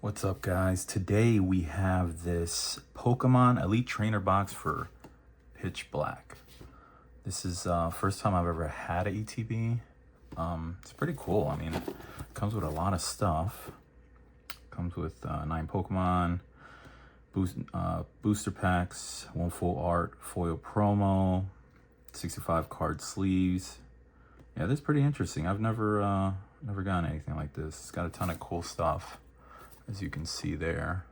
What's up, guys? Today we have this Pokemon Elite Trainer box for Pitch Black. This is first time I've ever had an ETB. It's pretty cool. I mean, it comes with a lot of stuff. Comes with 9 Pokemon, booster packs, 1 full art, foil promo, 65 card sleeves. Yeah, this is pretty interesting. I've never gotten anything like this. It's got a ton of cool stuff, as you can see there.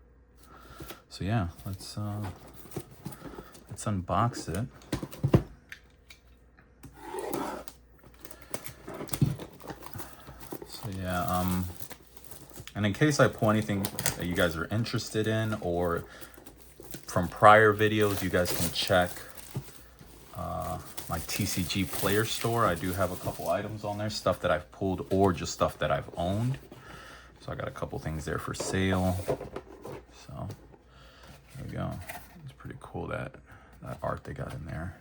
So yeah, let's unbox it. So yeah, and in case I pull anything that you guys are interested in, or from prior videos, you guys can check my TCG player store. I do have a couple items on there, stuff that I've pulled or just stuff that I've owned. So I got a couple things there for sale. So there we go. It's pretty cool, that art they got in there.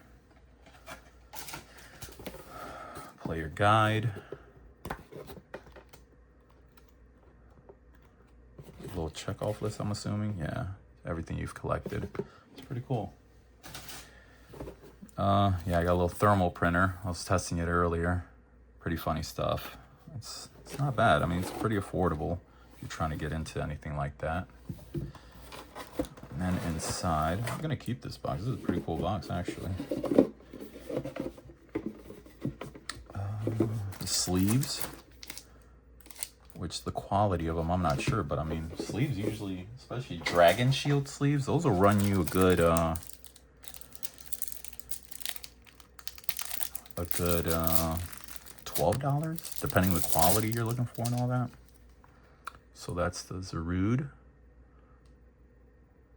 Player guide. A little check off list, I'm assuming. Yeah, everything you've collected. It's pretty cool. Yeah, I got a little thermal printer. I was testing it earlier. Pretty funny stuff. It's not bad. I mean, it's pretty affordable if you're trying to get into anything like that. And then inside, I'm gonna keep this box. This is a pretty cool box, actually. The sleeves, which the quality of them, I'm not sure, but I mean, sleeves usually, especially Dragon Shield sleeves, those will run you a good $12, depending on the quality you're looking for and all that. So that's the Zarude.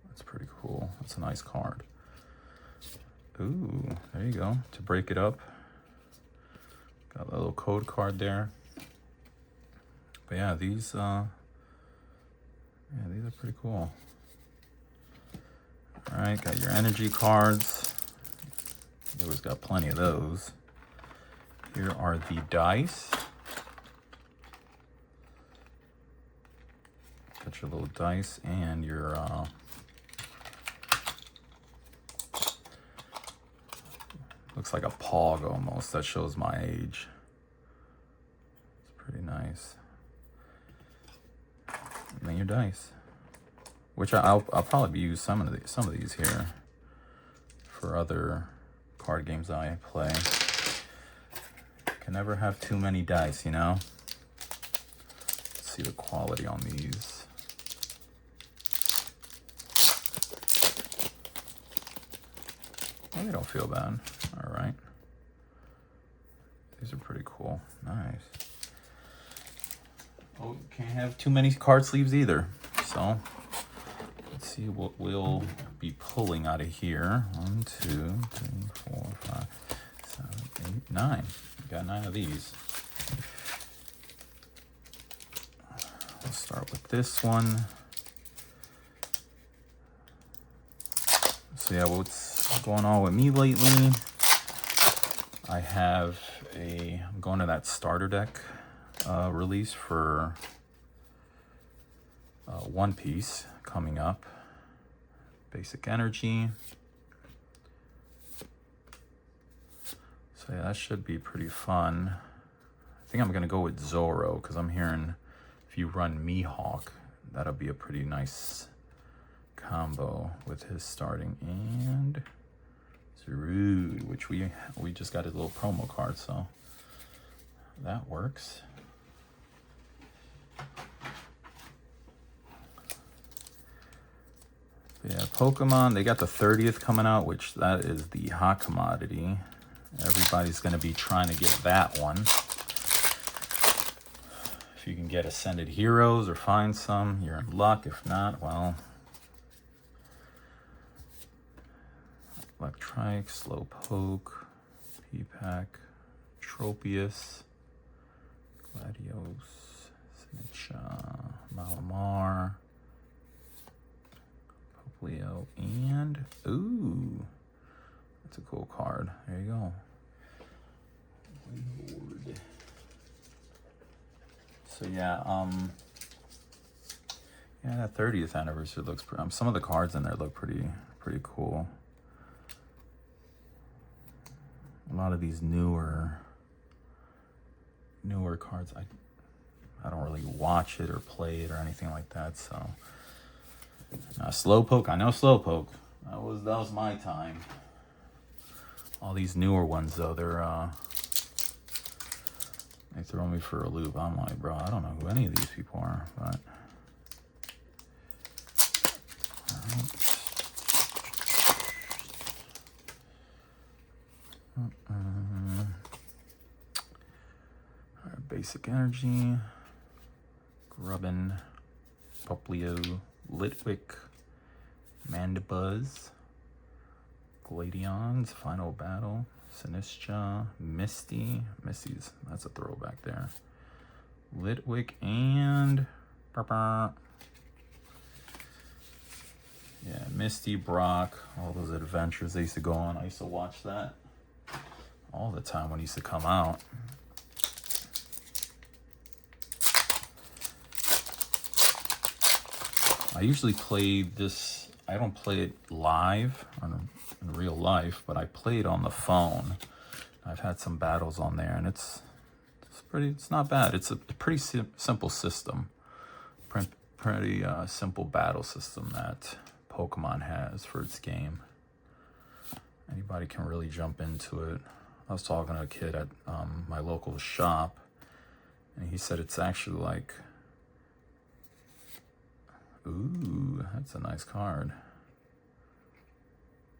That's pretty cool. That's a nice card. Ooh, there you go. To break it up, got a little code card there. But yeah, these are pretty cool. All right, got your energy cards. You always got plenty of those. Here are the dice. Got your little dice and your looks like a Pog almost. That shows my age. It's pretty nice. And then your dice, which I'll probably use some of these here for other card games I play. Can never have too many dice, you know. Let's see the quality on these. Oh, they don't feel bad. All right. These are pretty cool. Nice. Oh, can't have too many card sleeves either. So let's see what we'll be pulling out of here. 1, 2, 3, 4, 5, 7, 8, 9. Got 9 of these. Let's start with this one. So yeah, what's going on with me lately? I'm going to that starter deck release for One Piece coming up. Basic Energy. So yeah, that should be pretty fun. I think I'm gonna go with Zoro, because I'm hearing if you run Mihawk, that'll be a pretty nice combo with his starting. And Zarude, which we just got his little promo card, so that works. But yeah, Pokemon, they got the 30th coming out, which that is the hot commodity. Everybody's going to be trying to get that one. If you can get Ascended Heroes or find some, you're in luck. If not, well, Electrike, Slowpoke, P-Pack, Tropius, Gladios, Snitcha, Malamar, Poplio, and ooh, that's a cool card. There you go. So yeah, Yeah, that 30th anniversary looks some of the cards in there look pretty cool. A lot of these newer cards, I don't really watch it or play it or anything like that. So now Slowpoke, I know Slowpoke. That was my time. All these newer ones though, they throw me for a loop. I'm like, bro, I don't know who any of these people are, but Alright, Basic Energy, Grubbin, Poplio, Litwick, Mandibuzz, Gladions, Final Battle, Sinistra, Misty's, that's a throwback there. Litwick and yeah, Misty, Brock, all those adventures they used to go on. I used to watch that all the time when it used to come out. I usually play this, I don't play it live in real life, but I play it on the phone. I've had some battles on there, and it's not bad. It's a pretty simple system. Pretty simple battle system that Pokemon has for its game. Anybody can really jump into it. I was talking to a kid at my local shop, and he said it's actually like, ooh, that's a nice card.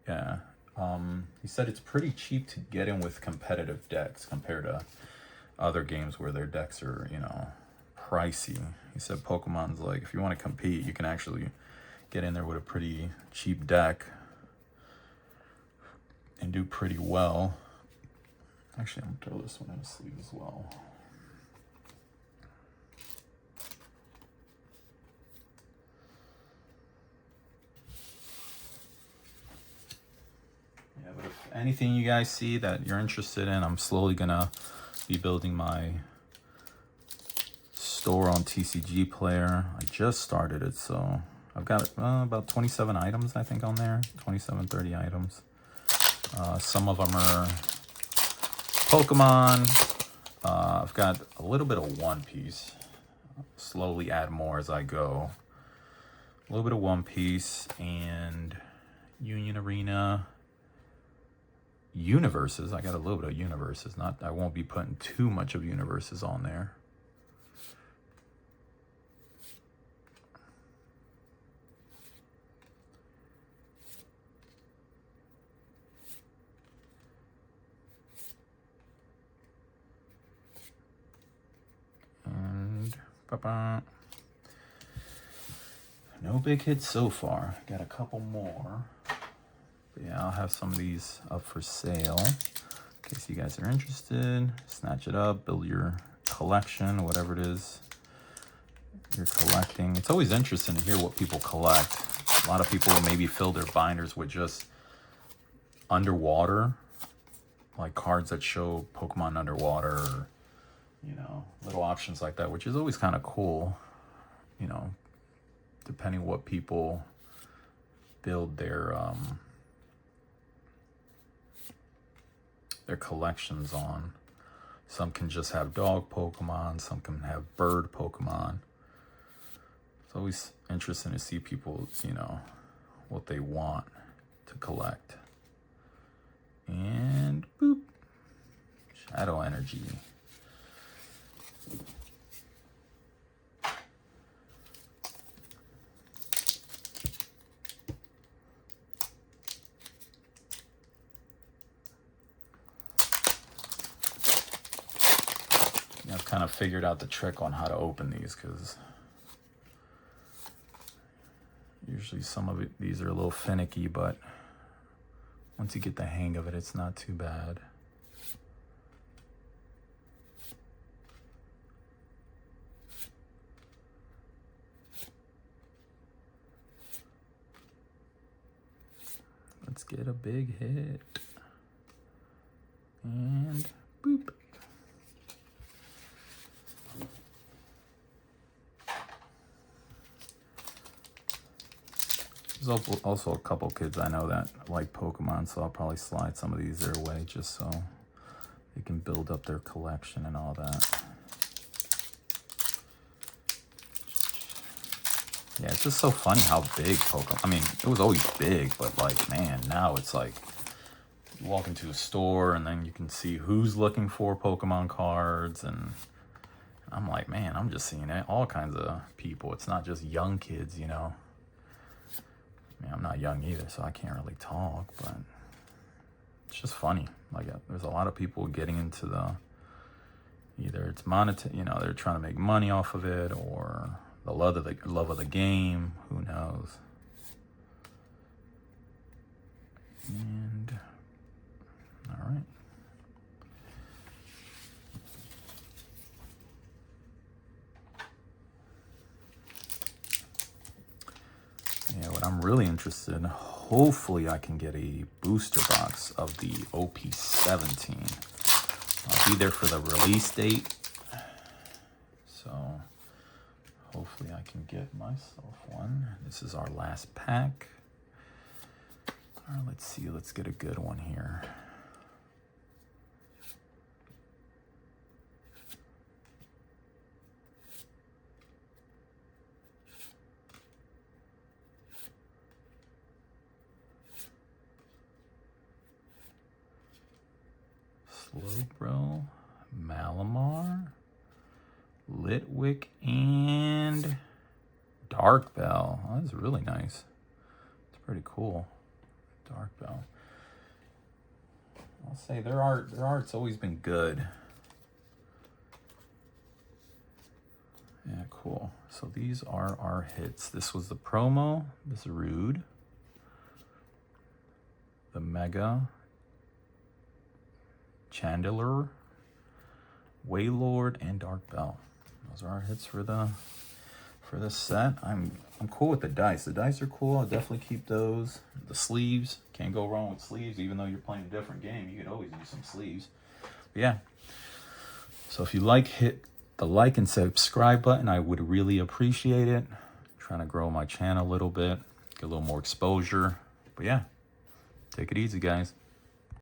Yeah, he said it's pretty cheap to get in with competitive decks compared to other games where their decks are, you know, pricey. He said Pokemon's like, if you want to compete, you can actually get in there with a pretty cheap deck and do pretty well. Actually, I'm gonna throw this one in a sleeve as well. Yeah, but if anything you guys see that you're interested in, I'm slowly gonna be building my store on TCG Player. I just started it, so I've got about 27 items, I think, on there. 27, 30 items. Some of them are Pokemon. I've got a little bit of One Piece. Slowly add more as I go. A little bit of One Piece and Union Arena. Universes. I got a little bit of Universes. I won't be putting too much of Universes on there. No big hits so far. Got a couple more. But yeah, I'll have some of these up for sale in case you guys are interested. Snatch it up, build your collection, whatever it is you're collecting. It's always interesting to hear what people collect. A lot of people maybe fill their binders with just underwater, like cards that show Pokemon underwater, or, you know, little options like that, which is always kind of cool, you know, depending what people build their collections on. Some can just have dog Pokemon, some can have bird Pokemon. It's always interesting to see people, you know, what they want to collect. And boop, Shadow Energy. I've kind of figured out the trick on how to open these, because usually some of these are a little finicky, but once you get the hang of it, it's not too bad. Let's get a big hit. And boop. There's also a couple kids I know that like Pokemon, so I'll probably slide some of these their way just so they can build up their collection and all that. Yeah, it's just so funny how big Pokemon, I mean, it was always big, but like, man, now it's like, you walk into a store and then you can see who's looking for Pokemon cards, and I'm like, man, I'm just seeing all kinds of people. It's not just young kids, you know. I mean, I'm not young either, so I can't really talk, but it's just funny. Like, there's a lot of people getting into the, either it's monetary, you know, they're trying to make money off of it, or the love of the game, who knows. And, all right. Yeah, what I'm really interested in, hopefully I can get a booster box of the OP17. I'll be there for the release date. So hopefully I can get myself one. This is our last pack. All right, let's see. Let's get a good one here. Slowbro, Malamar, Litwick, and Dark Bell. Oh, that's really nice. It's pretty cool. Dark Bell. I'll say their art's always been good. Yeah, cool. So these are our hits. This was the promo. This is Rude. The Mega. Chandelure, Wailord, and Dark Bell. Those are our hits for this set. I'm cool with the dice. The dice are cool. I'll definitely keep those. The sleeves, can't go wrong with sleeves. Even though you're playing a different game, you could always use some sleeves. But yeah. So if you like, hit the like and subscribe button. I would really appreciate it. I'm trying to grow my channel a little bit, get a little more exposure. But yeah, take it easy, guys.